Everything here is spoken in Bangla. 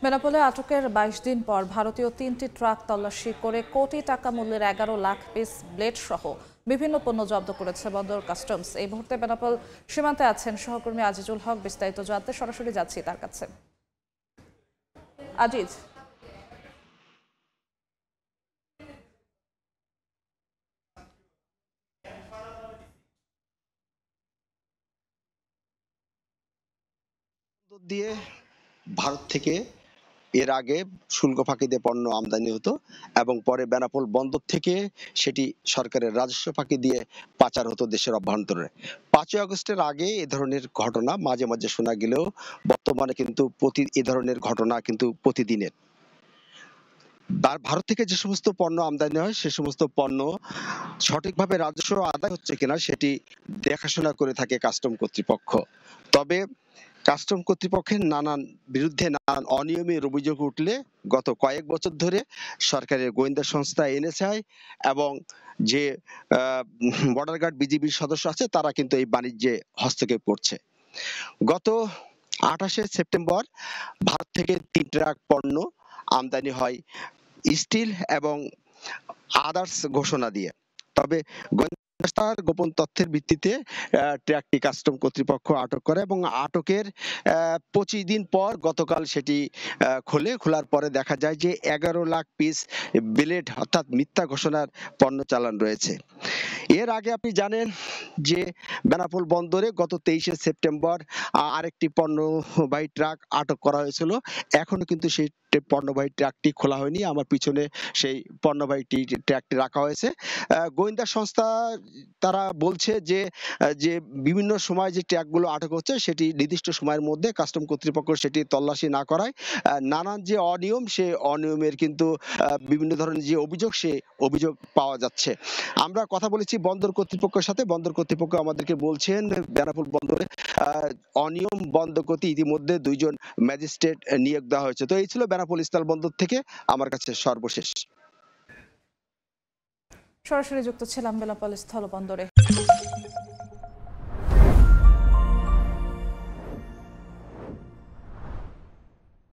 বেনাপোলে আটকের ২২ দিন পর ভারতীয় ৩টি ট্রাক তল্লাশি করে কোটি টাকা মূল্যের ১১ লাখ পিস ব্লেড সহ বিভিন্ন পণ্য জব্দ করেছে বন্দর কাস্টমস। এই মুহূর্তে বেনাপোল সীমান্তে আছেন সহকর্মী আজিজুল হক। বিস্তারিত জানতে সরাসরি যাচ্ছি তার কাছে। আজিজ, দিয়ে ভারত থেকে এর আগে শুল্ক ফাঁকি দিয়ে পণ্য আমদানি হতো এবং পরে বেনাপোল বন্দর থেকে সেটি সরকারের রাজস্ব ফাঁকি দিয়ে পাচার হতো দেশের অভ্যন্তরে। ৫ই আগস্টের আগে এ ধরনের ঘটনা মাঝে মাঝে শোনা গেলেও বর্তমানে কিন্তু এ ধরনের ঘটনা কিন্তু প্রতিদিনের। ভারত থেকে যে সমস্ত পণ্য আমদানি হয় সে সমস্ত পণ্য সঠিকভাবে রাজস্ব আদায় হচ্ছে কিনা সেটি দেখাশোনা করে থাকে কাস্টম কর্তৃপক্ষ। তবে কাস্টম কর্তৃপক্ষের বিরুদ্ধে নানান অনিয়মের অভিযোগ উঠলে গত কয়েক বছর ধরে সরকারের গোয়েন্দা সংস্থা এনএসআই এবং যে বর্ডার গার্ড বিজিবির সদস্য আছে তারা কিন্তু এই বাণিজ্যে হস্তক্ষেপ করছে। গত ২৮শে সেপ্টেম্বর ভারত থেকে ৩ ট্রাক পণ্য আমদানি হয় স্টিল এবং আদার্স ঘোষণা দিয়ে। তবে সংস্থার গোপন তথ্যের ভিত্তিতে ট্রাকটি কাস্টম কর্তৃপক্ষ আটক করে এবং আটকের ২৫ দিন পর গতকাল সেটি খোলার পরে দেখা যায় যে ১১ লাখ পিস ব্লেড অর্থাৎ মিথ্যা ঘোষণার পণ্য চালান রয়েছে। এর আগে আপনি জানেন যে বেনাপোল বন্দরে গত ২৩শে সেপ্টেম্বর আরেকটি পণ্যবাহী ট্রাক আটক করা হয়েছিল। এখনো কিন্তু সেই পণ্যবাহী ট্রাকটি খোলা হয়নি। আমার পিছনে সেই পণ্যবাহী ট্রাকটি রাখা হয়েছে। গোয়েন্দা সংস্থা তারা বলছে যে যে বিভিন্ন সময় যে ট্রাকগুলো আটক হচ্ছে সেটি নির্দিষ্ট সময়ের মধ্যে কাস্টম কর্তৃপক্ষ সেটি তল্লাশি না করায় নানান যে অনিয়ম সে অনিয়মের কিন্তু বিভিন্ন ধরনের যে অভিযোগ সে অভিযোগ পাওয়া যাচ্ছে। আমরা কথা বলেছি বন্দর কর্তৃপক্ষের সাথে। বন্দর কর্তৃপক্ষ আমাদেরকে বলছেন বেনাপোল বন্দরে অনিয়ম বন্ধ করতে ইতিমধ্যে ২ জন ম্যাজিস্ট্রেট নিয়োগ দেওয়া হয়েছে। তো এই ছিল বেনাপোল স্থল বন্দর থেকে আমার কাছে সর্বশেষ। সরাসরি যুক্ত ছিলাম বেনাপোল স্থলবন্দরে।